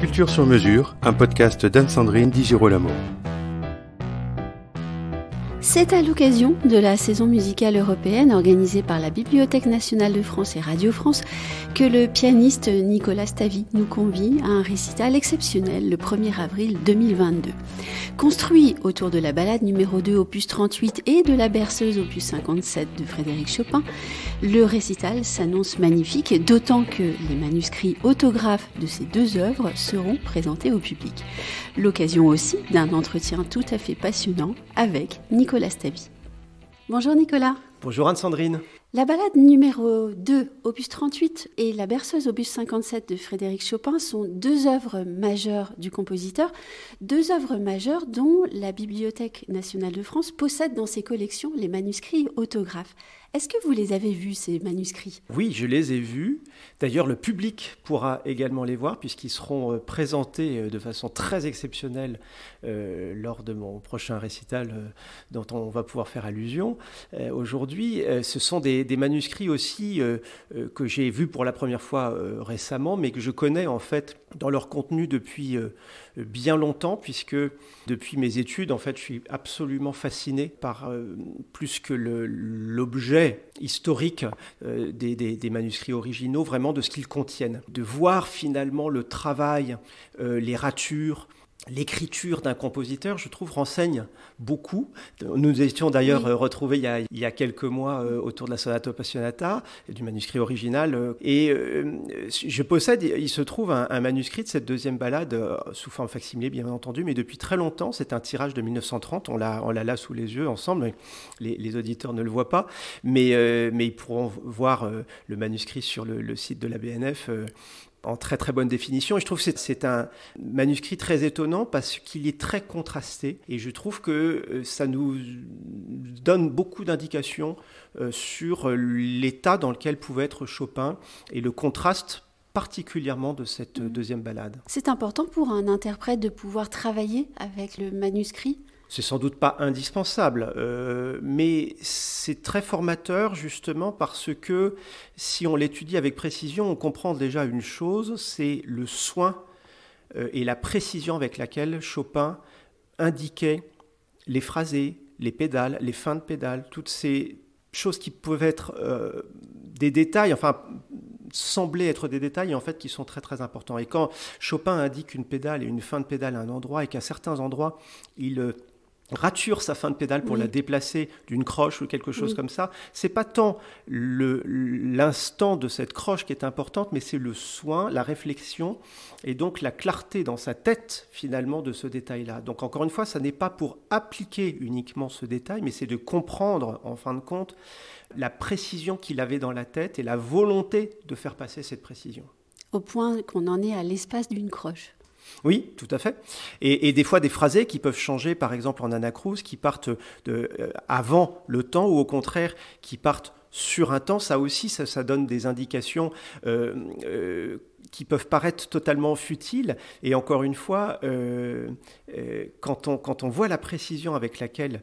Culture sur mesure, un podcast d'Anne-Sandrine Di Girolamo. C'est à l'occasion de la saison musicale européenne organisée par la Bibliothèque nationale de France et Radio France que le pianiste Nicolas Stavi nous convie à un récital exceptionnel le 1er avril 2022. Construit autour de la ballade numéro 2 opus 38 et de la berceuse opus 57 de Frédéric Chopin, le récital s'annonce magnifique, d'autant que les manuscrits autographes de ces deux œuvres seront présentés au public. L'occasion aussi d'un entretien tout à fait passionnant avec Nicolas Stavi. Bonjour Nicolas. Bonjour Anne-Sandrine. La ballade numéro 2, opus 38, et la berceuse opus 57 de Frédéric Chopin sont deux œuvres majeures du compositeur, deux œuvres majeures dont la Bibliothèque nationale de France possède dans ses collections les manuscrits autographes. Est-ce que vous les avez vus, ces manuscrits ? Oui, je les ai vus. D'ailleurs, le public pourra également les voir puisqu'ils seront présentés de façon très exceptionnelle lors de mon prochain récital dont on va pouvoir faire allusion aujourd'hui. Ce sont des manuscrits aussi que j'ai vus pour la première fois récemment, mais que je connais en fait dans leur contenu depuis bien longtemps, puisque depuis mes études, en fait, je suis absolument fasciné par plus que l'objet historique des manuscrits originaux, vraiment de ce qu'ils contiennent. De voir finalement le travail, les ratures, l'écriture d'un compositeur, je trouve, renseigne beaucoup. Nous étions d'ailleurs retrouvés il y a quelques mois autour de la Sonata Appassionata, du manuscrit original. Et je possède, il se trouve, un manuscrit de cette deuxième ballade, sous forme facsimilée, bien entendu, mais depuis très longtemps. C'est un tirage de 1930. On l'a là sous les yeux ensemble. Les auditeurs ne le voient pas. Mais ils pourront voir le manuscrit sur le site de la BNF en très très bonne définition. Et je trouve que c'est un manuscrit très étonnant parce qu'il est très contrasté et je trouve que ça nous donne beaucoup d'indications sur l'état dans lequel pouvait être Chopin et le contraste particulièrement de cette deuxième ballade. C'est important pour un interprète de pouvoir travailler avec le manuscrit ? C'est sans doute pas indispensable, mais c'est très formateur justement parce que si on l'étudie avec précision, on comprend déjà une chose, c'est le soin et la précision avec laquelle Chopin indiquait les phrasés, les pédales, les fins de pédales, toutes ces choses qui peuvent être des détails, enfin sembler être des détails, en fait, qui sont très très importants. Et quand Chopin indique une pédale et une fin de pédale à un endroit et qu'à certains endroits, il rature sa fin de pédale pour la déplacer d'une croche ou quelque chose comme ça, c'est pas tant l'instant de cette croche qui est importante, mais c'est le soin, la réflexion et donc la clarté dans sa tête finalement de ce détail-là. Donc encore une fois, ça n'est pas pour appliquer uniquement ce détail, mais c'est de comprendre en fin de compte la précision qu'il avait dans la tête et la volonté de faire passer cette précision. Au point qu'on en est à l'espace d'une croche. Oui, tout à fait. Et des fois, des phrasés qui peuvent changer, par exemple en Anacruze, qui partent avant le temps ou au contraire, qui partent sur un temps. Ça aussi, ça donne des indications qui peuvent paraître totalement futiles. Et encore une fois, quand on voit la précision avec laquelle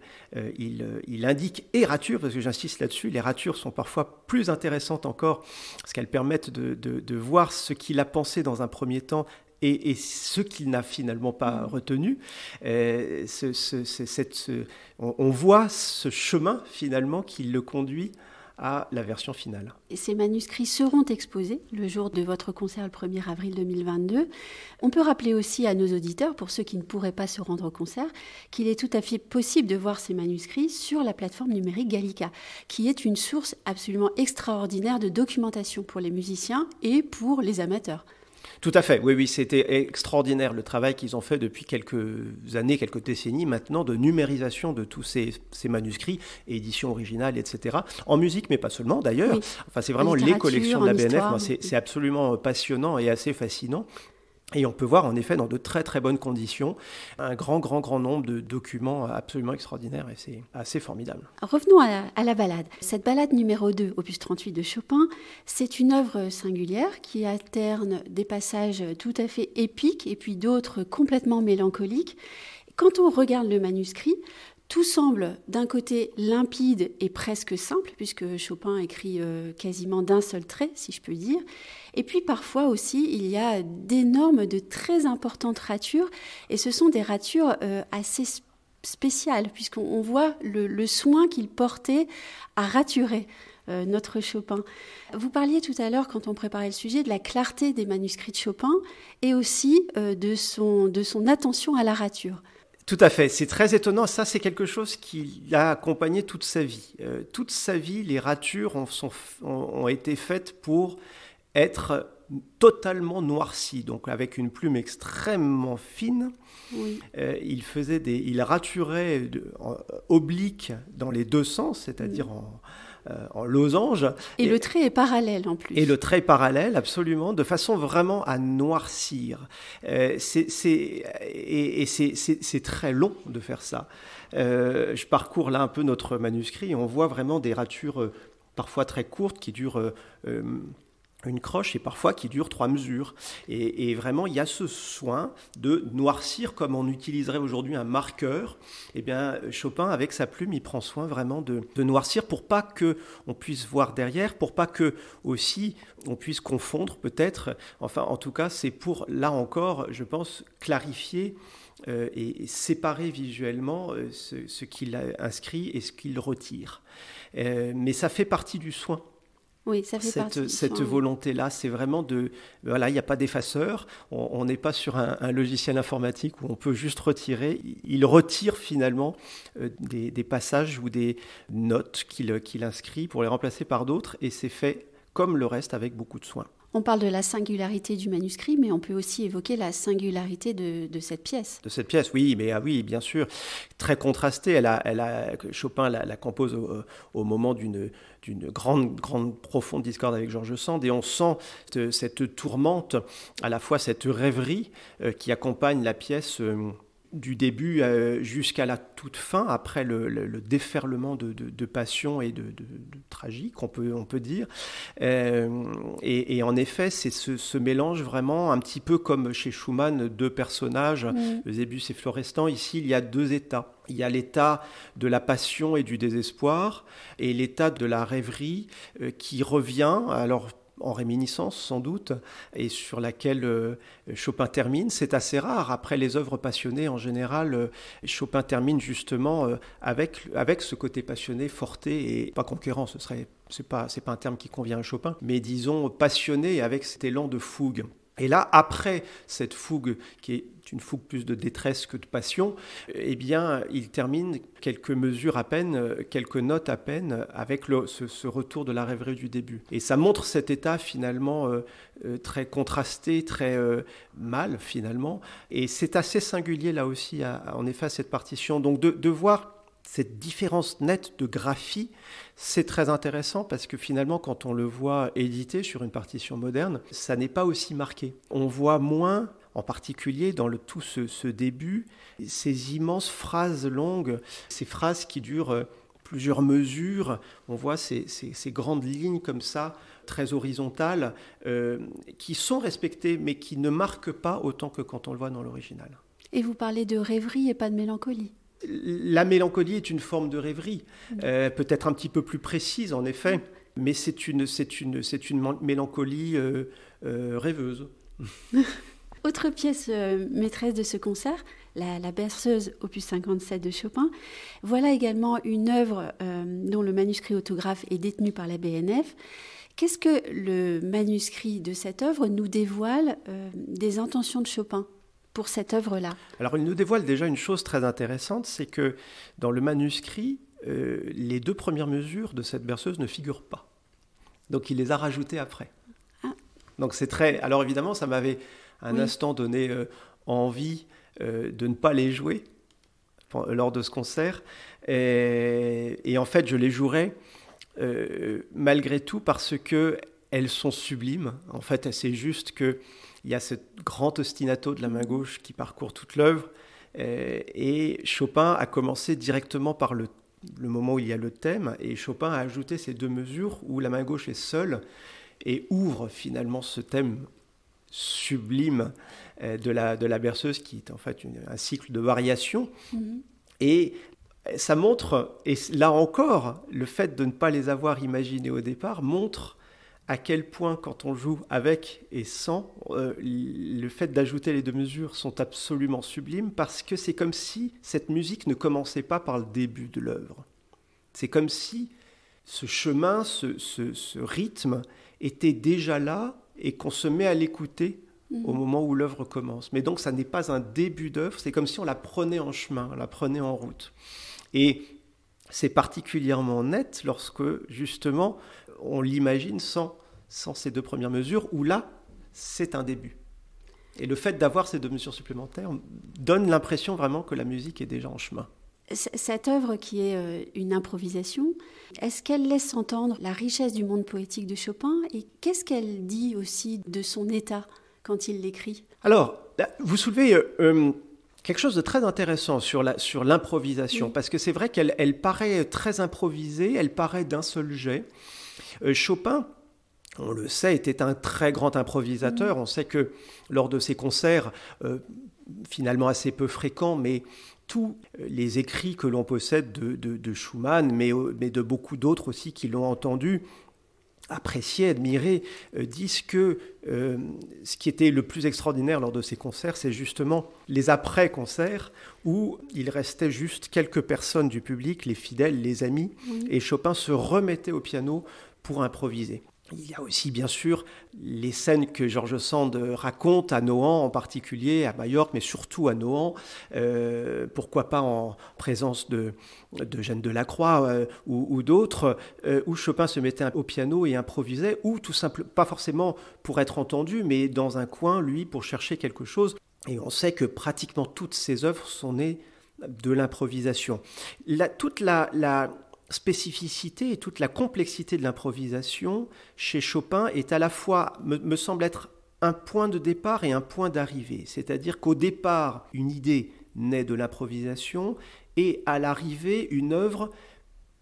il indique et rature, parce que j'insiste là-dessus, les ratures sont parfois plus intéressantes encore, parce qu'elles permettent de voir ce qu'il a pensé dans un premier temps, et ce qu'il n'a finalement pas retenu, on voit ce chemin finalement qui le conduit à la version finale. Et ces manuscrits seront exposés le jour de votre concert le 1er avril 2022. On peut rappeler aussi à nos auditeurs, pour ceux qui ne pourraient pas se rendre au concert, qu'il est tout à fait possible de voir ces manuscrits sur la plateforme numérique Gallica, qui est une source absolument extraordinaire de documentation pour les musiciens et pour les amateurs. Tout à fait, oui, c'était extraordinaire le travail qu'ils ont fait depuis quelques années, quelques décennies maintenant, de numérisation de tous ces manuscrits, éditions originales, etc. En musique, mais pas seulement d'ailleurs. Oui. Enfin, c'est vraiment les collections de la BNF. Moi, c'est absolument passionnant et assez fascinant. Et on peut voir en effet dans de très très bonnes conditions un grand nombre de documents absolument extraordinaires et c'est assez formidable. Revenons à la ballade. Cette ballade numéro 2, opus 38 de Chopin, c'est une œuvre singulière qui alterne des passages tout à fait épiques et puis d'autres complètement mélancoliques. Quand on regarde le manuscrit, tout semble d'un côté limpide et presque simple, puisque Chopin écrit quasiment d'un seul trait, si je peux dire. Et puis parfois aussi, il y a d'énormes, de très importantes ratures, et ce sont des ratures assez spéciales, puisqu'on voit le soin qu'il portait à raturer notre Chopin. Vous parliez tout à l'heure, quand on préparait le sujet, de la clarté des manuscrits de Chopin, et aussi de son attention à la rature. Tout à fait, c'est très étonnant. Ça, c'est quelque chose qui l'a accompagné toute sa vie. Toute sa vie, les ratures ont été faites pour être totalement noircies, donc avec une plume extrêmement fine. Oui. Il raturait oblique dans les deux sens, c'est-à-dire en losange. Et le trait est parallèle en plus. Et le trait est parallèle, absolument, de façon vraiment à noircir. C'est très long de faire ça. Je parcours là un peu notre manuscrit et on voit vraiment des ratures parfois très courtes qui durent une croche et parfois qui dure 3 mesures. Et vraiment, il y a ce soin de noircir comme on utiliserait aujourd'hui un marqueur. Eh bien, Chopin, avec sa plume, il prend soin vraiment de noircir pour pas qu'on puisse voir derrière, pour pas que aussi on puisse confondre peut-être. Enfin, en tout cas, c'est pour, là encore, je pense, clarifier et séparer visuellement ce qu'il a inscrit et ce qu'il retire. Mais ça fait partie du soin. Oui, ça fait partie cette volonté-là, c'est vraiment voilà, il n'y a pas d'effaceur, on n'est pas sur un logiciel informatique où on peut juste retirer. Il retire finalement des passages ou des notes qu'il inscrit pour les remplacer par d'autres, et c'est fait comme le reste avec beaucoup de soin. On parle de la singularité du manuscrit, mais on peut aussi évoquer la singularité de cette pièce. De cette pièce, oui, mais oui, bien sûr, très contrastée. Chopin la compose au moment d'une grande, profonde discorde avec George Sand, et on sent cette tourmente, à la fois cette rêverie qui accompagne la pièce du début jusqu'à la toute fin, après le déferlement de passion et de tragique, on peut dire. Et en effet, c'est ce mélange vraiment, un petit peu comme chez Schumann, deux personnages, Eusebus et Florestan. Ici, il y a deux états. Il y a l'état de la passion et du désespoir, et l'état de la rêverie qui revient, alors en réminiscence sans doute, et sur laquelle Chopin termine. C'est assez rare. Après les œuvres passionnées, en général, Chopin termine justement avec ce côté passionné, forté, et pas conquérant, c'est pas un terme qui convient à Chopin, mais disons passionné, avec cet élan de fougue. Et là, après cette fougue, qui est une fougue plus de détresse que de passion, eh bien, il termine quelques mesures à peine, quelques notes à peine, avec ce retour de la rêverie du début. Et ça montre cet état finalement très contrasté, très mâle finalement. Et c'est assez singulier là aussi, en effet, à cette partition. Donc de voir cette différence nette de graphie, c'est très intéressant parce que finalement, quand on le voit édité sur une partition moderne, ça n'est pas aussi marqué. On voit moins, en particulier dans tout ce début, ces immenses phrases longues, ces phrases qui durent plusieurs mesures. On voit ces grandes lignes comme ça, très horizontales, qui sont respectées, mais qui ne marquent pas autant que quand on le voit dans l'original. Et vous parlez de rêverie et pas de mélancolie. La mélancolie est une forme de rêverie, peut-être un petit peu plus précise en effet, mais c'est une mélancolie rêveuse. Autre pièce maîtresse de ce concert, la berceuse opus 57 de Chopin. Voilà également une œuvre dont le manuscrit autographe est détenu par la BNF. Qu'est-ce que le manuscrit de cette œuvre nous dévoile des intentions de Chopin pour cette œuvre-là? Alors, il nous dévoile déjà une chose très intéressante, c'est que dans le manuscrit, les 2 premières mesures de cette berceuse ne figurent pas. Donc, il les a rajoutées après. Ah. Donc, c'est très... Alors, évidemment, ça m'avait un instant donné envie de ne pas les jouer lors de ce concert. Et en fait, je les jouerai malgré tout parce qu'elles sont sublimes. En fait, c'est juste que il y a ce grand ostinato de la main gauche qui parcourt toute l'œuvre. Et Chopin a commencé directement par le moment où il y a le thème. Et Chopin a ajouté ces 2 mesures où la main gauche est seule et ouvre finalement ce thème sublime de la berceuse qui est en fait un cycle de variations. Et ça montre, et là encore, le fait de ne pas les avoir imaginés au départ montre à quel point, quand on joue avec et sans, le fait d'ajouter les deux mesures sont absolument sublimes, parce que c'est comme si cette musique ne commençait pas par le début de l'œuvre. C'est comme si ce chemin, ce rythme était déjà là et qu'on se met à l'écouter au moment où l'œuvre commence. Mais donc ça n'est pas un début d'œuvre, c'est comme si on la prenait en chemin, on la prenait en route. Et c'est particulièrement net lorsque, justement, on l'imagine sans ces deux premières mesures, où là, c'est un début. Et le fait d'avoir ces deux mesures supplémentaires donne l'impression vraiment que la musique est déjà en chemin. Cette œuvre qui est une improvisation, est-ce qu'elle laisse entendre la richesse du monde poétique de Chopin, et qu'est-ce qu'elle dit aussi de son état quand il l'écrit ? Alors, vous soulevez quelque chose de très intéressant sur l'improvisation, parce que c'est vrai qu'elle paraît très improvisée, elle paraît d'un seul jet. Chopin, on le sait, était un très grand improvisateur. On sait que lors de ses concerts, finalement assez peu fréquents, mais tous les écrits que l'on possède de Schumann, mais de beaucoup d'autres aussi qui l'ont entendu, appréciés, admirés, disent que ce qui était le plus extraordinaire lors de ces concerts, c'est justement les après-concerts où il restait juste quelques personnes du public, les fidèles, les amis, et Chopin se remettait au piano pour improviser. Il y a aussi, bien sûr, les scènes que George Sand raconte à Nohant en particulier, à Majorque, mais surtout à Nohant. Pourquoi pas en présence de Jeanne Delacroix ou d'autres, où Chopin se mettait au piano et improvisait, ou tout simplement, pas forcément pour être entendu, mais dans un coin, lui, pour chercher quelque chose. Et on sait que pratiquement toutes ses œuvres sont nées de l'improvisation. Toute la spécificité et toute la complexité de l'improvisation chez Chopin est à la fois, me semble être un point de départ et un point d'arrivée. C'est-à-dire qu'au départ, une idée naît de l'improvisation et à l'arrivée, une œuvre,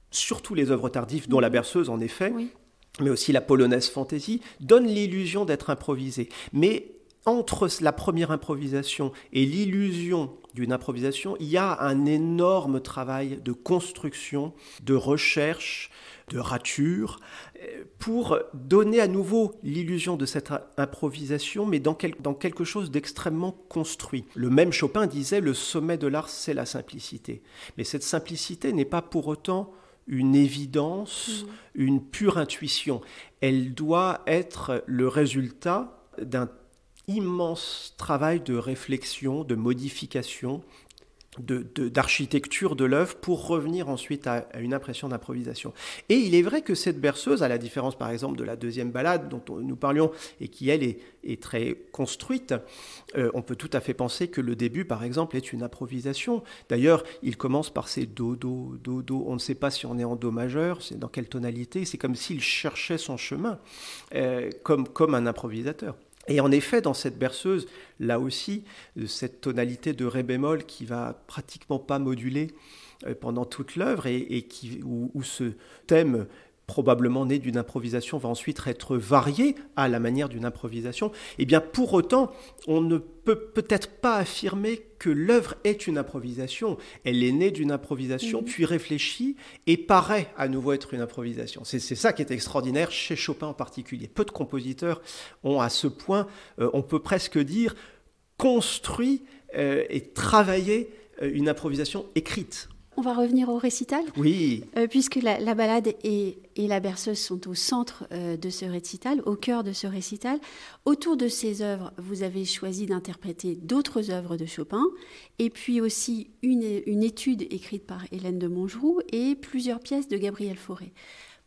surtout les œuvres tardives, dont la Berceuse en effet, mais aussi la polonaise fantaisie, donne l'illusion d'être improvisée. Mais entre la première improvisation et l'illusion d'une improvisation, il y a un énorme travail de construction, de recherche, de rature, pour donner à nouveau l'illusion de cette improvisation, mais dans quelque chose d'extrêmement construit. Le même Chopin disait « le sommet de l'art, c'est la simplicité ». Mais cette simplicité n'est pas pour autant une évidence, une pure intuition. Elle doit être le résultat d'un immense travail de réflexion, de modification, d'architecture de l'œuvre pour revenir ensuite à une impression d'improvisation. Et il est vrai que cette berceuse, à la différence par exemple de la deuxième ballade dont nous parlions et qui elle est très construite, on peut tout à fait penser que le début par exemple est une improvisation. D'ailleurs, il commence par ces do, do, do, do. On ne sait pas si on est en do majeur, c'est dans quelle tonalité. C'est comme s'il cherchait son chemin, comme un improvisateur. Et en effet, dans cette berceuse, là aussi, cette tonalité de ré bémol qui va pratiquement pas moduler pendant toute l'œuvre et où ce thème probablement né d'une improvisation va ensuite être varié à la manière d'une improvisation, eh bien pour autant, on ne peut peut-être pas affirmer que l'œuvre est une improvisation. Elle est née d'une improvisation, puis réfléchie et paraît à nouveau être une improvisation. C'est ça qui est extraordinaire chez Chopin en particulier. Peu de compositeurs ont à ce point, on peut presque dire, construit et travaillé une improvisation écrite. On va revenir au récital. Oui. Puisque la ballade et la berceuse sont au centre de ce récital, au cœur de ce récital. Autour de ces œuvres, vous avez choisi d'interpréter d'autres œuvres de Chopin, et puis aussi une étude écrite par Hélène de Montgeroux et plusieurs pièces de Gabriel Fauré.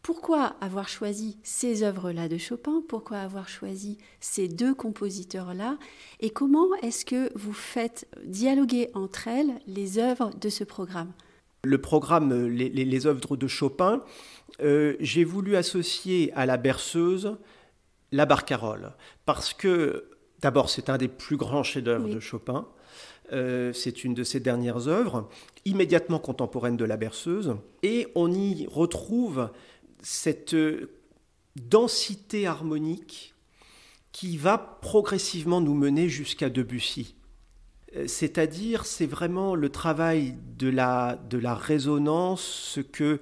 Pourquoi avoir choisi ces œuvres-là de Chopin ? Pourquoi avoir choisi ces deux compositeurs-là ? Et comment est-ce que vous faites dialoguer entre elles les œuvres de ce programme ? Le programme, les œuvres de Chopin, j'ai voulu associer à la berceuse la barcarolle. Parce que, d'abord, c'est un des plus grands chefs-d'œuvre de Chopin. C'est une de ses dernières œuvres, immédiatement contemporaine de la berceuse. Et on y retrouve cette densité harmonique qui va progressivement nous mener jusqu'à Debussy. C'est-à-dire, c'est vraiment le travail de la résonance, ce que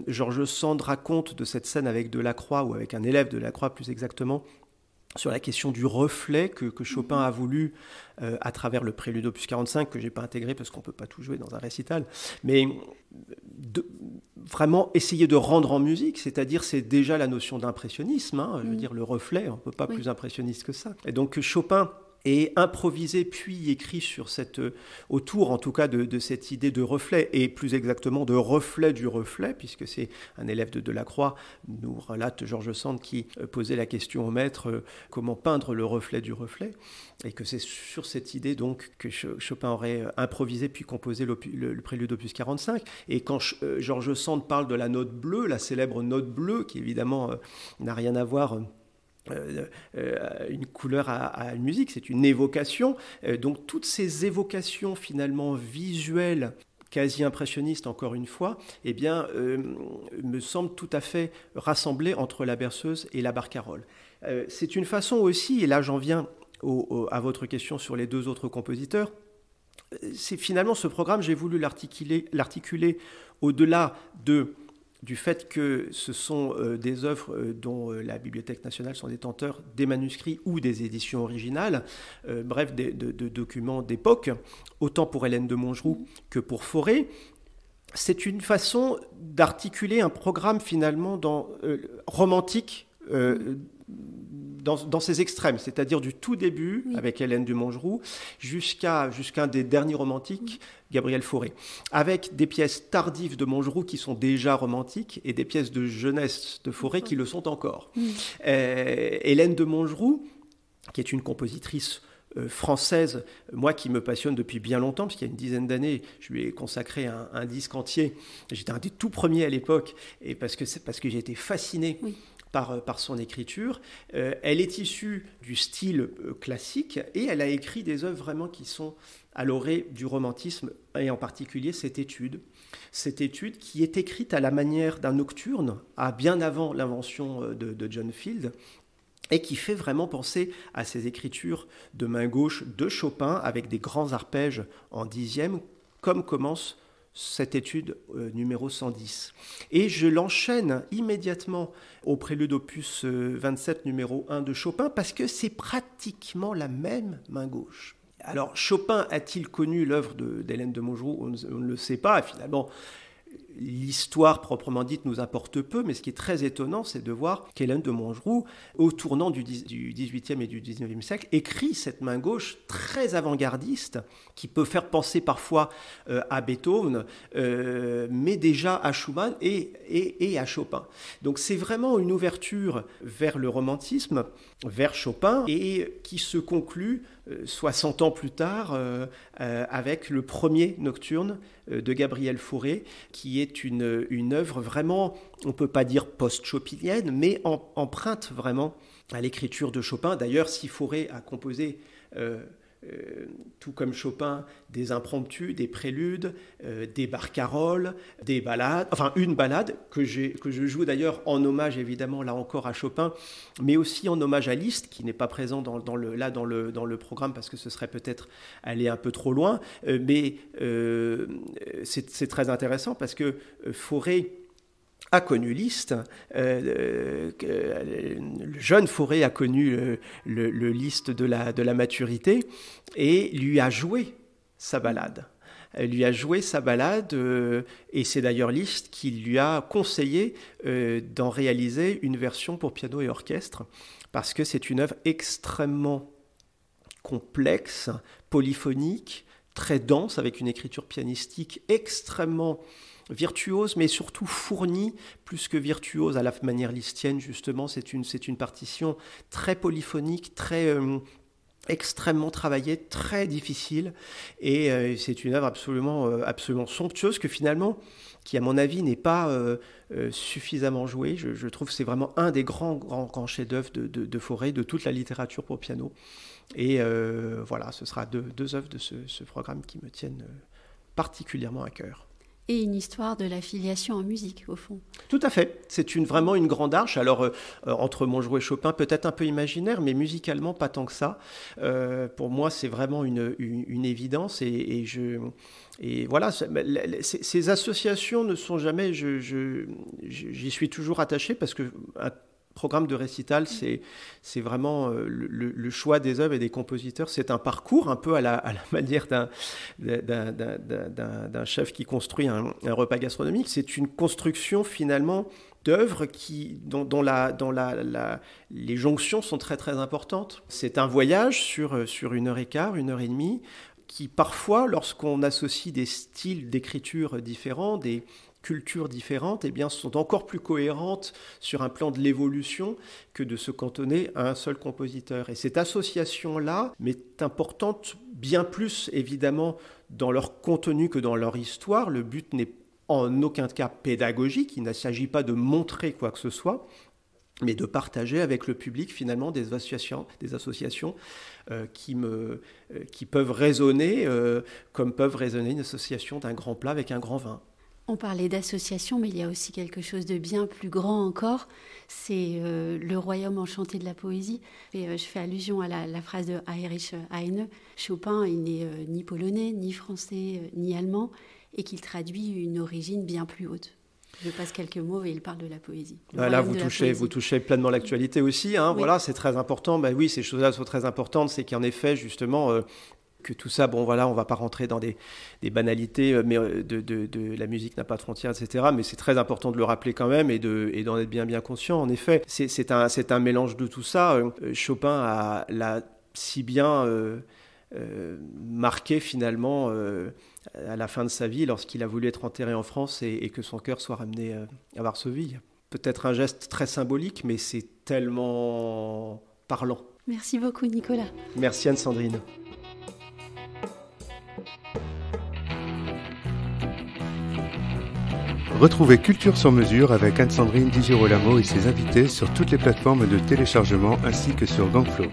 George Sand raconte de cette scène avec Delacroix, ou avec un élève de Delacroix plus exactement, sur la question du reflet que Chopin a voulu, à travers le prélude opus 45, que je n'ai pas intégré parce qu'on ne peut pas tout jouer dans un récital, mais vraiment essayer de rendre en musique, c'est-à-dire c'est déjà la notion d'impressionnisme, je veux dire le reflet, on ne peut pas plus impressionniste que ça. Et donc Chopin et improvisé puis écrit sur autour en tout cas de cette idée de reflet, et plus exactement de reflet du reflet, puisque c'est un élève de Delacroix, nous relate George Sand, qui posait la question au maître comment peindre le reflet du reflet, et que c'est sur cette idée donc que Chopin aurait improvisé puis composé le prélude opus 45. Et quand George Sand parle de la note bleue, la célèbre note bleue, qui évidemment n'a rien à voir une couleur à une musique, c'est une évocation. Donc toutes ces évocations finalement visuelles, quasi impressionnistes encore une fois, eh bien, me semblent tout à fait rassemblées entre la berceuse et la barcarolle. C'est une façon aussi, et là j'en viens à votre question sur les deux autres compositeurs, c'est finalement ce programme, j'ai voulu l'articuler au-delà du fait que ce sont des œuvres dont la Bibliothèque nationale sont détenteurs des manuscrits ou des éditions originales, bref, de documents d'époque, autant pour Hélène de Montgeroux que pour Fauré. C'est une façon d'articuler un programme finalement romantique dans ses extrêmes, c'est-à-dire du tout début, avec Hélène de Montgeroux, jusqu'à un des derniers romantiques, Gabriel Fauré, avec des pièces tardives de Montgeroux qui sont déjà romantiques et des pièces de jeunesse de Fauré qui le sont encore. Hélène de Montgeroux, qui est une compositrice française, moi qui me passionne depuis bien longtemps, parce qu'il y a une dizaine d'années, je lui ai consacré un disque entier. J'étais un des tout premiers à l'époque, et parce que j'ai été fasciné par son écriture. Elle est issue du style classique, et elle a écrit des œuvres vraiment qui sont à l'orée du romantisme, et en particulier cette étude qui est écrite à la manière d'un nocturne, bien avant l'invention de John Field, et qui fait vraiment penser à ces écritures de main gauche de Chopin, avec des grands arpèges en dixième, comme commence cette étude numéro 110. Et je l'enchaîne immédiatement au prélude opus 27 numéro 1 de Chopin, parce que c'est pratiquement la même main gauche. Alors Chopin a-t-il connu l'œuvre d'Hélène de Montgeroux ? On ne le sait pas, finalement. L'histoire proprement dite nous importe peu, mais ce qui est très étonnant, c'est de voir qu'Hélène de Montgeroux, au tournant du XVIIIe et du XIXe siècle, écrit cette main gauche très avant-gardiste, qui peut faire penser parfois à Beethoven, mais déjà à Schumann et à Chopin. Donc c'est vraiment une ouverture vers le romantisme, vers Chopin, et qui se conclut 60 ans plus tard avec le premier nocturne de Gabriel Fauré, qui est une œuvre vraiment, on ne peut pas dire post-chopinienne, mais empreinte vraiment à l'écriture de Chopin. D'ailleurs, si Fauré a composé, tout comme Chopin, des impromptus, des préludes, des barcarolles, des ballades, enfin une ballade que je joue d'ailleurs en hommage évidemment là encore à Chopin, mais aussi en hommage à Liszt, qui n'est pas présent dans le programme parce que ce serait peut-être aller un peu trop loin, mais c'est très intéressant parce que Fauré a connu Liszt, le jeune Fauré a connu le Liszt de la maturité, et lui a joué sa ballade. Et c'est d'ailleurs Liszt qui lui a conseillé d'en réaliser une version pour piano et orchestre, parce que c'est une œuvre extrêmement complexe, polyphonique, très dense, avec une écriture pianistique extrêmement virtuose, mais surtout fournie, plus que virtuose à la manière lisztienne, justement. C'est une partition très polyphonique, très extrêmement travaillée, très difficile, et c'est une œuvre absolument somptueuse, qui à mon avis n'est pas suffisamment jouée. Je trouve que c'est vraiment un des grands chefs-d'œuvre de Fauré, de toute la littérature pour piano. Et voilà, ce sera deux œuvres de ce programme qui me tiennent particulièrement à cœur. Et une histoire de la filiation en musique, au fond. Tout à fait. C'est vraiment une grande arche. Alors, entre Montgeroult et Chopin, peut-être un peu imaginaire, mais musicalement, pas tant que ça. Pour moi, c'est vraiment une évidence. Et voilà, ces associations ne sont jamais... J'y suis toujours attaché parce que... programme de récital, c'est vraiment le choix des œuvres et des compositeurs. C'est un parcours un peu à la manière d'un chef qui construit un repas gastronomique. C'est une construction finalement d'œuvres dont les jonctions sont très très importantes. C'est un voyage sur 1h15, 1h30, qui parfois, lorsqu'on associe des styles d'écriture différents, des cultures différentes, eh bien, sont encore plus cohérentes sur un plan de l'évolution que de se cantonner à un seul compositeur. Et cette association-là m'est importante bien plus, évidemment, dans leur contenu que dans leur histoire. Le but n'est en aucun cas pédagogique, il ne s'agit pas de montrer quoi que ce soit, mais de partager avec le public finalement des associations qui peuvent résonner comme peuvent résonner une association d'un grand plat avec un grand vin. On parlait d'association, mais il y a aussi quelque chose de bien plus grand encore, c'est le royaume enchanté de la poésie. Et je fais allusion à la phrase de Heinrich Heine. Chopin, il n'est ni polonais, ni français, ni allemand, et qu'il traduit une origine bien plus haute. Je passe quelques mots et il parle de la poésie. Là, vous touchez pleinement l'actualité aussi. Hein, oui. Voilà, c'est très important. Ben oui, ces choses-là sont très importantes. C'est qu'en effet, justement... que tout ça, bon voilà, on ne va pas rentrer dans des banalités, mais de la musique n'a pas de frontières, etc. Mais c'est très important de le rappeler quand même et d'en être bien conscient. En effet, c'est un mélange de tout ça. Chopin l'a si bien marqué finalement à la fin de sa vie lorsqu'il a voulu être enterré en France et que son cœur soit ramené à Varsovie. Peut-être un geste très symbolique, mais c'est tellement parlant. Merci beaucoup, Nicolas. Merci Anne-Sandrine. Retrouvez Culture sur mesure avec Anne-Sandrine Di Girolamo et ses invités sur toutes les plateformes de téléchargement ainsi que sur Gangflow.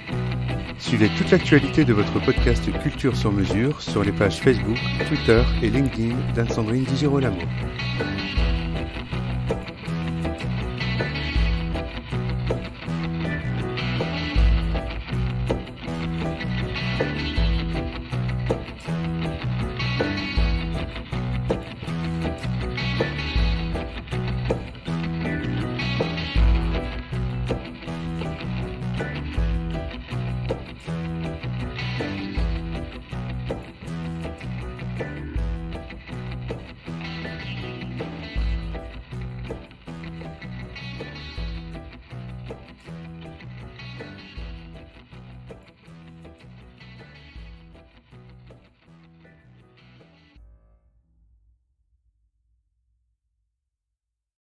Suivez toute l'actualité de votre podcast Culture sur mesure sur les pages Facebook, Twitter et LinkedIn d'Anne-Sandrine Di Girolamo.